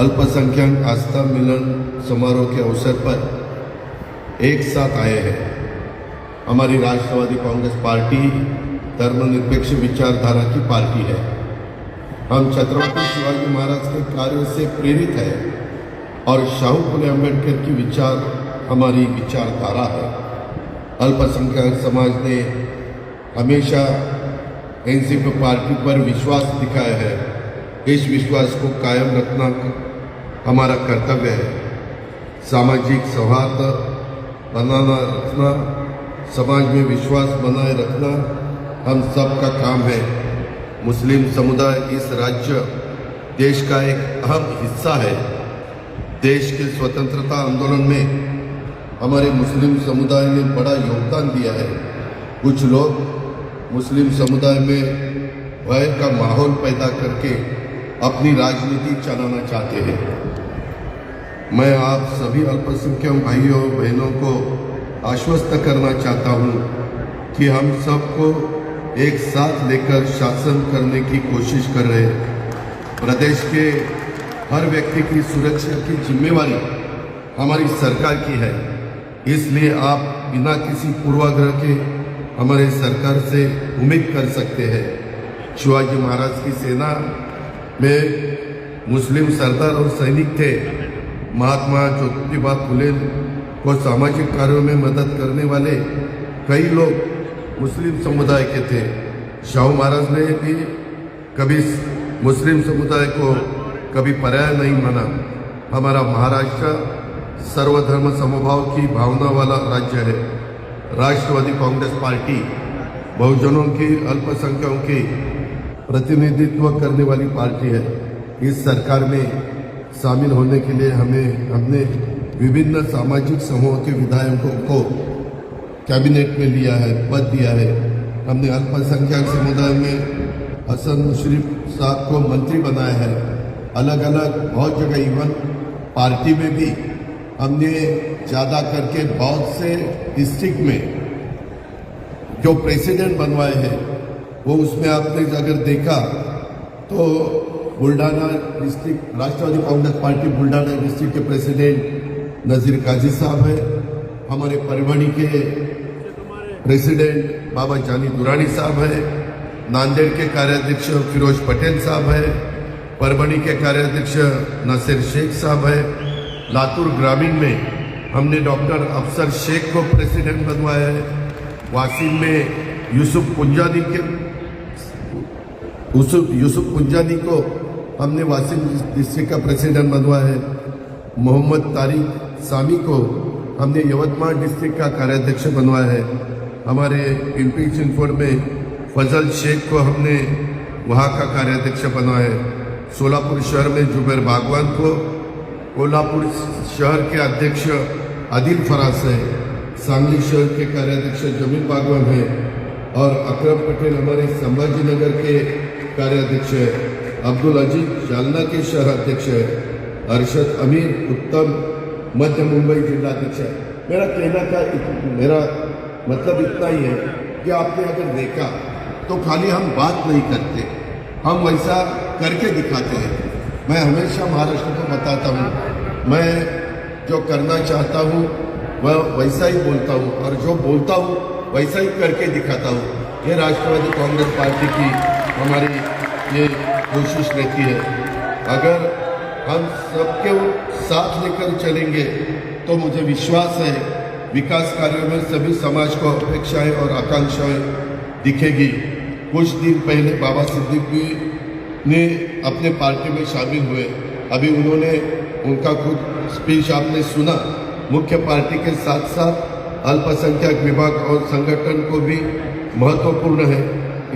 अल्पसंख्यक आस्था मिलन समारोह के अवसर पर एक साथ आए हैं। हमारी राष्ट्रवादी कांग्रेस पार्टी धर्मनिरपेक्ष विचारधारा की पार्टी है। हम छत्रपति शिवाजी महाराज के कार्यों से प्रेरित है और शाहू फुले अम्बेडकर की विचार हमारी विचारधारा है। अल्पसंख्यक समाज ने हमेशा एनसीपी पार्टी पर विश्वास दिखाया है। इस विश्वास को कायम रखना हमारा कर्तव्य है। सामाजिक सौहार्द बनाना रखना, समाज में विश्वास बनाए रखना हम सब का काम है। मुस्लिम समुदाय इस राज्य देश का एक अहम हिस्सा है। देश के स्वतंत्रता आंदोलन में हमारे मुस्लिम समुदाय ने बड़ा योगदान दिया है। कुछ लोग मुस्लिम समुदाय में भय का माहौल पैदा करके अपनी राजनीति चलाना चाहते हैं। मैं आप सभी अल्पसंख्यक भाइयों बहनों को आश्वस्त करना चाहता हूं कि हम सबको एक साथ लेकर शासन करने की कोशिश कर रहे हैं। प्रदेश के हर व्यक्ति की सुरक्षा की जिम्मेवारी हमारी सरकार की है। इसलिए आप बिना किसी पूर्वाग्रह के हमारे सरकार से उम्मीद कर सकते हैं। शिवाजी महाराज की सेना में मुस्लिम सरदार और सैनिक थे। महात्मा ज्योतिबा फुले को सामाजिक कार्यों में मदद करने वाले कई लोग मुस्लिम समुदाय के थे। शाहू महाराज ने भी कभी मुस्लिम समुदाय को कभी पराया नहीं माना। हमारा महाराष्ट्र सर्वधर्म समभाव की भावना वाला राज्य है। राष्ट्रवादी कांग्रेस पार्टी बहुजनों की अल्पसंख्यकों की प्रतिनिधित्व करने वाली पार्टी है। इस सरकार में शामिल होने के लिए हमने विभिन्न सामाजिक समूह के विधायकों को कैबिनेट में लिया है, पद दिया है। हमने अल्पसंख्यक समुदाय में हसन मुशर्रफ साहब को मंत्री बनाया है। अलग अलग बहुत जगह इवन पार्टी में भी हमने ज़्यादा करके बहुत से डिस्ट्रिक्ट में जो प्रेसिडेंट बनवाए हैं, वो उसमें आपने अगर देखा तो Buldhana district Rashtrawadi Congress party Buldhana district के प्रेसिडेंट नजीर काजी साहब है। हमारे परभणी के प्रेसिडेंट बाबा जानी दुरानी साहब है। नांदेड़ के कार्याध्यक्ष फिरोज पटेल साहब है। परभणी के कार्याध्यक्ष नासिर शेख साहब है। लातूर ग्रामीण में हमने डॉक्टर अफसर शेख को प्रेसिडेंट बनवाया है। वासिम में यूसुफ पुंजानी को हमने वासिम डिस्ट्रिक्ट का प्रेसिडेंट बनवाया है। मोहम्मद तारिक सामी को हमने यवतमाल डिस्ट्रिक्ट का कार्याध्यक्ष बनवाया है। हमारे पिंपरी चिंचवड में फजल शेख को हमने वहाँ का कार्याध्यक्ष बनवाया है। सोलापुर शहर में जुबैर बागवान को, कोल्हापुर शहर के अध्यक्ष आदिल फराज है। सांगली शहर के कार्याध्यक्ष जमील बागवान है और अकरम पटेल हमारे संभाजीनगर के कार्याध्यक्ष है। अब्दुल अजीज जालना के शहर अध्यक्ष है। अरशद अमीर उत्तम मध्य मुंबई जिलाध्यक्ष है। मेरा मतलब इतना ही है कि आपने अगर देखा तो खाली हम बात नहीं करते, हम वैसा करके दिखाते हैं। मैं हमेशा महाराष्ट्र को बताता हूँ, मैं जो करना चाहता हूँ वह वैसा ही बोलता हूँ और जो बोलता हूँ वैसा ही करके दिखाता हूँ। ये राष्ट्रवादी कांग्रेस पार्टी की हमारी ये कोशिश रहती है। अगर हम सबके साथ लेकर चलेंगे तो मुझे विश्वास है विकास कार्यों में सभी समाज को अपेक्षाएं और आकांक्षाएं दिखेगी। कुछ दिन पहले बाबा सिद्दीकी ने अपने पार्टी में शामिल हुए। अभी उन्होंने उनका खुद स्पीच आपने सुना। मुख्य पार्टी के साथ साथ अल्पसंख्यक विभाग और संगठन को भी महत्वपूर्ण है।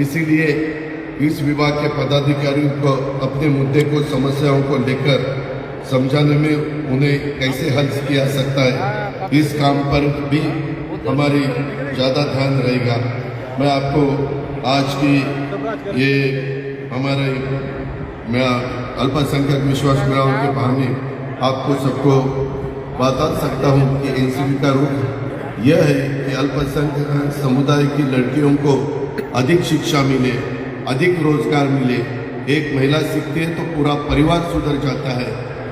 इसीलिए इस विभाग के पदाधिकारियों को अपने मुद्दे को, समस्याओं को लेकर समझाने में उन्हें कैसे हल किया सकता है, इस काम पर भी हमारी ज़्यादा ध्यान रहेगा। मैं आपको आज की ये हमारे मैं अल्पसंख्यक विश्वास मेलाओं के बहाने आपको सबको बता सकता हूँ कि एनसीपी का रुख यह है कि अल्पसंख्यक समुदाय की लड़कियों को अधिक शिक्षा मिले, अधिक रोजगार मिले। एक महिला सीखती है तो पूरा परिवार सुधर जाता है।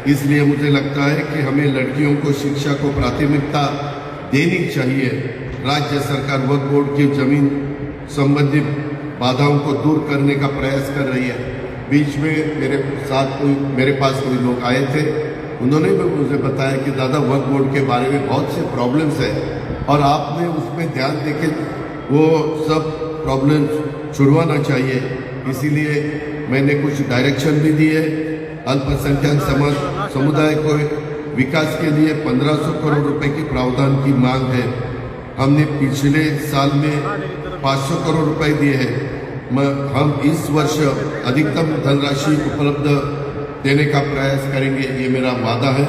इसलिए मुझे लगता है कि हमें लड़कियों को शिक्षा को प्राथमिकता देनी चाहिए। राज्य सरकार वक्फ बोर्ड की जमीन संबंधित बाधाओं को दूर करने का प्रयास कर रही है। बीच में मेरे पास कोई लोग आए थे, उन्होंने भी मुझे बताया कि दादा वक्फ बोर्ड के बारे में बहुत से प्रॉब्लम्स है और आपने उसमें ध्यान देके वो सब प्रॉब्लम्स छुड़वाना चाहिए। इसीलिए मैंने कुछ डायरेक्शन भी दिए। अल्पसंख्यक समुदाय को विकास के लिए 1500 करोड़ रुपए की प्रावधान की मांग है। हमने पिछले साल में 500 करोड़ रुपए दिए हैं। हम इस वर्ष अधिकतम धनराशि उपलब्ध देने का प्रयास करेंगे, ये मेरा वादा है।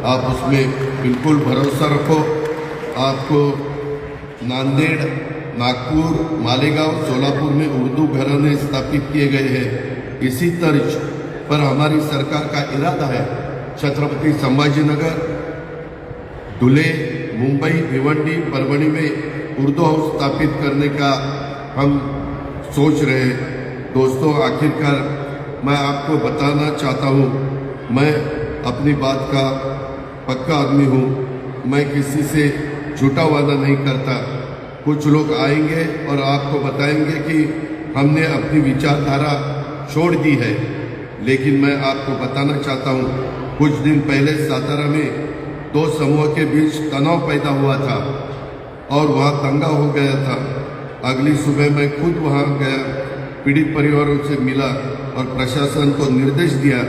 आप उसमें बिल्कुल भरोसा रखो। आपको नांदेड़, नागपुर, मालेगांव, सोलापुर में उर्दू घराने स्थापित किए गए हैं। इसी तर्ज पर हमारी सरकार का इरादा है छत्रपति संभाजीनगर, धुले, मुंबई, भिवंडी, परभणी में उर्दू हाउस स्थापित करने का हम सोच रहे हैं। दोस्तों, आखिरकार मैं आपको बताना चाहता हूँ, मैं अपनी बात का पक्का आदमी हूँ। मैं किसी से झूठा वादा नहीं करता। कुछ लोग आएंगे और आपको बताएंगे कि हमने अपनी विचारधारा छोड़ दी है, लेकिन मैं आपको बताना चाहता हूँ, कुछ दिन पहले सातारा में दो समूह के बीच तनाव पैदा हुआ था और वहाँ दंगा हो गया था। अगली सुबह मैं खुद वहाँ गया, पीड़ित परिवारों से मिला और प्रशासन को निर्देश दिया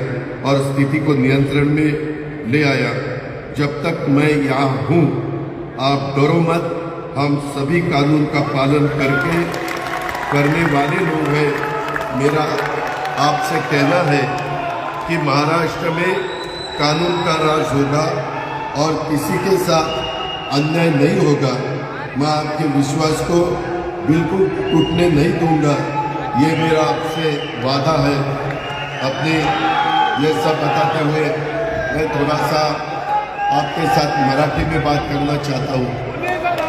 और स्थिति को नियंत्रण में ले आया। जब तक मैं यहाँ हूँ, आप डरो मत, हम सभी कानून का पालन करने वाले लोग हैं। मेरा आपसे कहना है कि महाराष्ट्र में कानून का राज होगा और किसी के साथ अन्याय नहीं होगा। मैं आपके विश्वास को बिल्कुल टूटने नहीं दूंगा, ये मेरा आपसे वादा है। अपने ये सब बताते हुए मैं थोड़ा सा आपके साथ मराठी में बात करना चाहता हूँ।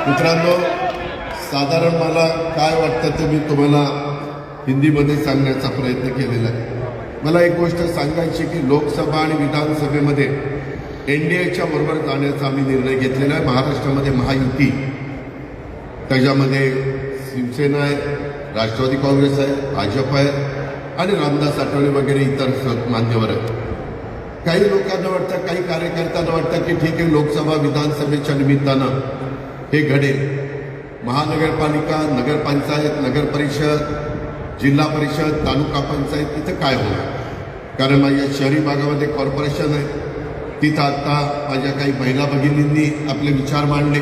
मित्रांनो, साधारण मला काय वाटतं ते मी तुम्हाला हिंदीमध्ये सांगण्याचा प्रयत्न केलेला आहे। मला एक गोष्ट सांगायची की लोकसभा आणि विधानसभेमध्ये NDAच्या बरोबर जाण्याचा आम्ही निर्णय घेतलेला आहे। महाराष्ट्रामध्ये महायुती, त्याच्यामध्ये शिवसेना आहे, राष्ट्रवादी काँग्रेस आहे, भाजप आहे आणि रामदास आठवले वगैरे इतर मान्यवर आहेत। काही लोकांना वाटतं, काही कार्यकर्त्यांना वाटतं की ठीक आहे, लोकसभा विधानसभेच्या निमित्तानं हे घडेल। महानगरपालिका, नगरपंचायत, नगर परिषद, जिल्हा परिषद, तालुका पंचायत इथं काय होणार? कारण माझ्या शहरी भागामध्ये कॉर्पोरेशन आहे, तिथं आता माझ्या काही महिला भगिनींनी आपले विचार मांडले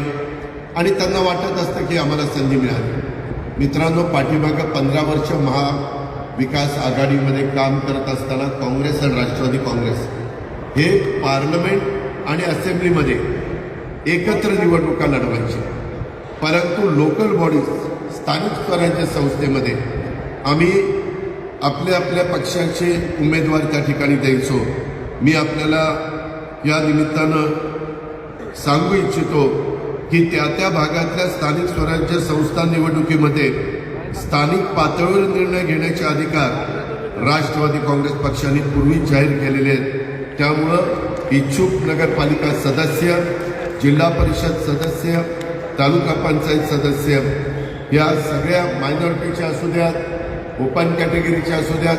आणि त्यांना वाटत असतं की आम्हाला संधी मिळाली। मित्रांनो, पाठीमागं 15 वर्ष महाविकास आघाडीमध्ये काम करत असताना काँग्रेस आणि राष्ट्रवादी काँग्रेस हे पार्लमेंट आणि असेंब्लीमध्ये एकत्र निवडणुका लढवायची, परंतु लोकल बॉडीज, स्थानिक स्वराज्य संस्थेमध्ये आम्ही आपल्या आपल्या पक्षाचे उमेदवार त्या ठिकाणी द्यायचो। मी आपल्याला या निमित्तानं सांगू इच्छितो की त्या भागातल्या स्थानिक स्वराज्य संस्था निवडणुकीमध्ये स्थानिक पातळीवर निर्णय घेण्याचे अधिकार राष्ट्रवादी काँग्रेस पक्षाने पूर्वीच जाहीर केलेले आहेत। त्यामुळं इच्छुक नगरपालिका सदस्य, जिल्हा परिषद सदस्य, तालुका पंचायत सदस्य या सगळ्या मायनॉरिटीच्या असू द्यात, ओपन कॅटेगरीच्या असू द्यात,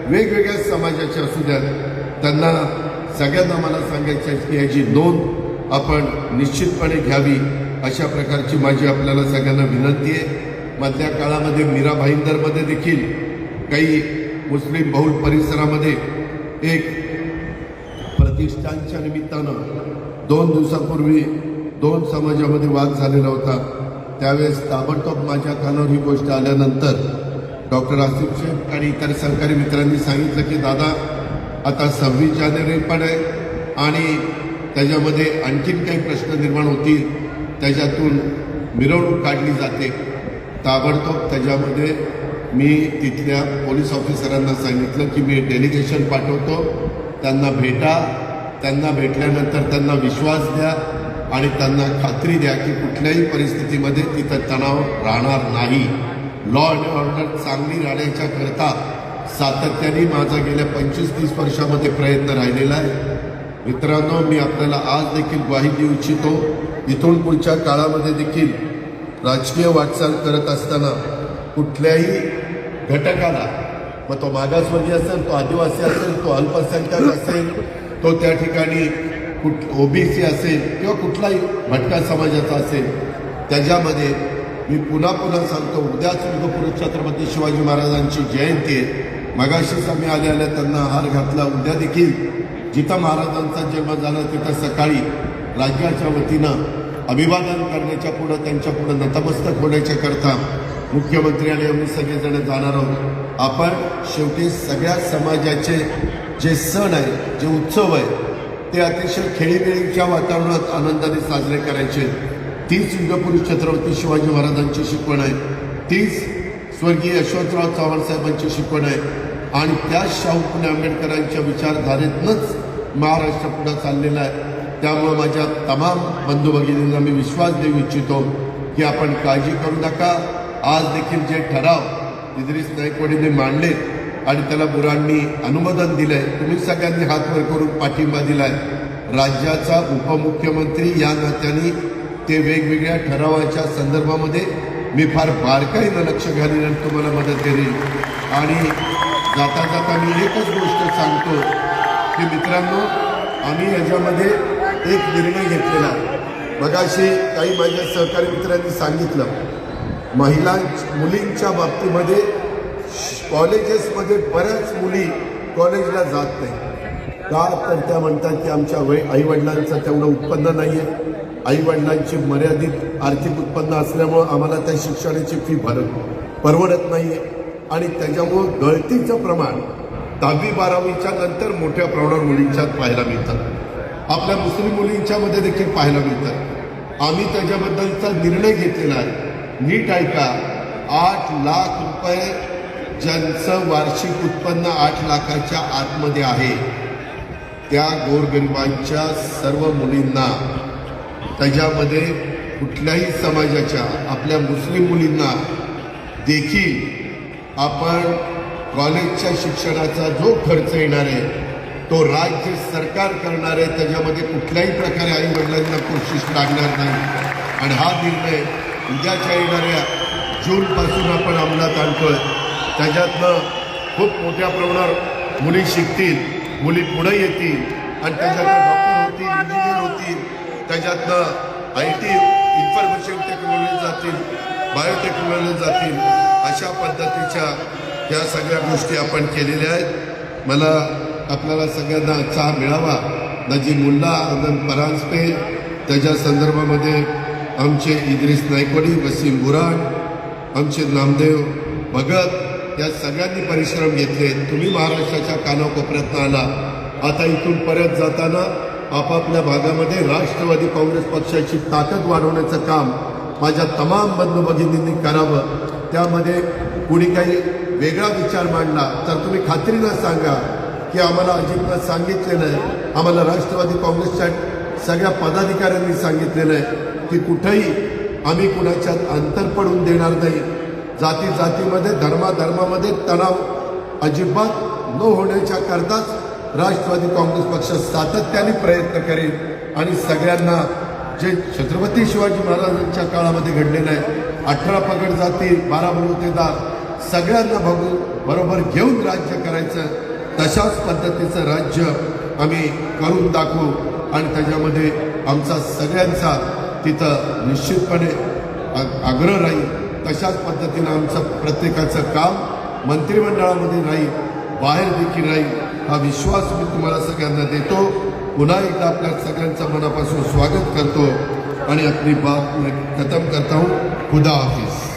वेगवेगळ्या समाजाच्या असू द्यात, त्यांना सगळ्यांना मला सांगायचं आहे की याची नोंद आपण निश्चितपणे घ्यावी, अशा प्रकारची माझी आपल्याला सगळ्यांना विनंती आहे। मधल्या काळामध्ये मीरा भाईंदरमध्ये देखील काही मुस्लिम बहुल परिसरामध्ये एक प्रतिष्ठानच्या निमित्तानं 2 दिवसापूर्वी 2 समाजामध्ये वाद झालेला होता। त्यावेळेस ताबडतोब माझ्या कानावर ही गोष्ट आल्यानंतर डॉक्टर आसिफ शेख आणि इतर सरकारी मित्रांनी सांगितलं की दादा, आता 26 जानेवारी पण आहे आणि त्याच्यामध्ये आणखीन काही प्रश्न निर्माण होतील, त्याच्यातून मिरवणूक काढली जाते। ताबडतोब त्याच्यामध्ये मी तिथल्या पोलीस ऑफिसरांना सांगितलं की मी डेलिगेशन पाठवतो, त्यांना भेटा, त्यांना भेटल्यानंतर त्यांना विश्वास द्या आणि त्यांना खात्री द्या की कुठल्याही परिस्थितीमध्ये तिथं तणाव राहणार नाही। लॉ अँड ऑर्डर चांगली राहण्याच्या करता सातत्याने माझा गेल्या 25-30 वर्षामध्ये प्रयत्न राहिलेला आहे। मित्रांनो, मी आपल्याला आज देखील ग्वाही देऊ इच्छितो, इथून पुढच्या काळामध्ये देखील राजकीय वाटचाल करत असताना कुठल्याही घटकाला, मग तो मागासवर्गीय असेल, तो आदिवासी असेल, तो अल्पसंख्याक असेल, तो त्या ठिकाणी ओबीसी असेल किंवा कुठलाही भटका समाजाचा असेल, त्याच्यामध्ये मी पुन्हा सांगतो, उद्याच युगपुरुष छत्रपती शिवाजी महाराजांची जयंती आहे. मगाशीच आम्ही आल्या त्यांना हार घातला. उद्या देखील जिथं महाराजांचा जन्म झाला तिथं सकाळी राज्याच्या वतीनं अभिवादन करण्याच्या पुढं, त्यांच्या पुढं नतमस्तक होण्याच्या करता मुख्यमंत्री आणि आम्ही सगळेजण जाणार आहोत. आपण शेवटी सगळ्या समाजाचे जे सण आहे, जे उत्सव आहे, ते अतिशय खेळीमेळीच्या वातावरणात आनंदाने साजरे करायचे. तीच युगपुरुष छत्रपती शिवाजी महाराजांची शिकवण आहे, तीच स्वर्गीय यशवंतराव चव्हाण साहेबांची शिकवण आहे आणि त्या शाहू फुले आंबेडकरांच्या विचारधारेतनंच महाराष्ट्र पुढे चाललेला आहे. त्यामुळे माझ्या तमाम बंधू भगिनींना मी विश्वास देऊ इच्छितो की आपण काळजी करू नका. आज देखील जे ठराव इद्रिस नाईकवाडींनी मांडले आणि त्याला बुरांनी अनुमोदन दिलंय, तुम्ही सगळ्यांनी हात वर करून पाठिंबा दिलाय. राज्याचा उपमुख्यमंत्री या नात्याने ते वेगवेगळ्या ठरावाच्या संदर्भामध्ये मी फार बारकाईनं लक्ष घालीन आणि तुम्हाला मदत करेन. आणि जाता जाता मी एकच गोष्ट सांगतो की मित्रांनो, आम्ही याच्यामध्ये एक निर्णय घेतलेला. मगाशी काही माझ्या सहकारी मित्रांनी सांगितलं, मुलींच्या बाबतीमध्ये कॉलेजेसमध्ये बऱ्याच मुली कॉलेजला जात नाही. का तर त्या म्हणतात की आमच्या आईवडिलांचं तेवढं उत्पन्न नाही आहे, आईवडिलांची मर्यादित आर्थिक उत्पन्न असल्यामुळं आम्हाला त्या शिक्षणाची फी परवडत नाही आहे आणि त्याच्यामुळं गळतीचं प्रमाण 10वी-12वीच्या नंतर मोठ्या प्रमाणावर मुलींच्यात पाहायला मिळतात. आपल्या मुस्लिम मुलींच्यामध्ये देखील पाहायला मिळतात. आम्ही त्याच्याबद्दलचा निर्णय घेतलेला आहे. नीट ऐका, 8 लाख रुपये ज्यांचं वार्षिक उत्पन्न 8 लाखाच्या आतमध्ये आहे, त्या गोरगरिबांच्या सर्व मुलींना, त्याच्यामध्ये कुठल्याही समाजाच्या आपल्या मुस्लिम मुलींना देखील आपण कॉलेजच्या शिक्षणाचा जो खर्च येणार आहे तो राज्य सरकार करणार आहे. त्याच्यामध्ये कुठल्याही प्रकारे आई वडिलांना कोशिश लागणार नाही. आणि हा निर्णय उद्याच्या येणाऱ्या जूनपासून आपण अंमलात आणतोय. त्याच्यातनं खूप मोठ्या प्रमाणावर मुली शिकतील, मुली पुढे येतील आणि त्याच्यातनं डॉक्टर होतील, इंजिनियर होतील, त्याच्यातनं IT इन्फॉर्मेशन टेक्नॉलॉजी जातील, बायोटेक्नॉलॉजी जातील. अशा पद्धतीच्या या सगळ्या गोष्टी आपण केलेल्या आहेत. मला आपल्याला सगळ्यांना चहा मिळावा. नजीमुल्ला, आनंद परांजपे, त्याच्या संदर्भामध्ये आमचे इद्रिस नाईकवाडी, वसीम बुराण, आमचे नामदेव भगत, या सगळ्यांनी परिश्रम घेतले. तुम्ही महाराष्ट्राच्या कानाकोपऱ्यातनं आला. आता इथून परत जाताना आपापल्या भागामध्ये राष्ट्रवादी काँग्रेस पक्षाची ताकद वाढवण्याचं काम माझ्या तमाम बंधू भगिनींनी करावं. त्यामध्ये कुणी काही वेगळा विचार मांडला तर तुम्ही खात्रीनं सांगा की आम्हाला अजितनं सांगितलेलं आहे, आम्हाला राष्ट्रवादी काँग्रेसच्या सगळ्या पदाधिकाऱ्यांनी सांगितलेलं आहे की कुठेही आम्ही कुणाच्यात अंतर पडून देणार नाही. जातीमध्ये, धर्मामध्ये तणाव अजिबात न होण्याच्या करताच राष्ट्रवादी काँग्रेस पक्ष सातत्याने प्रयत्न करेल आणि सगळ्यांना जे छत्रपती शिवाजी महाराजांच्या काळामध्ये घडलेलं आहे, 18 पगड जाती, 12 बलुतेदार, सगळ्यांना बरोबर घेऊन राज्य करायचं. तशाच पद्धतीचं राज्य आम्ही करून दाखवू आणि त्याच्यामध्ये आमचा सगळ्यांचा तिथं निश्चितपणे आग्रह राहील. तशाच पद्धतीनं आमचं प्रत्येकाचं काम मंत्रिमंडळामध्ये राहील, बाहेर देखील राहील. हा विश्वास मी तुम्हाला सगळ्यांना देतो. पुन्हा एकदा आपल्या सगळ्यांचं मनापासून स्वागत करतो आणि आपली बात मैं खत्म करता हूँ. खुदा हाफिज.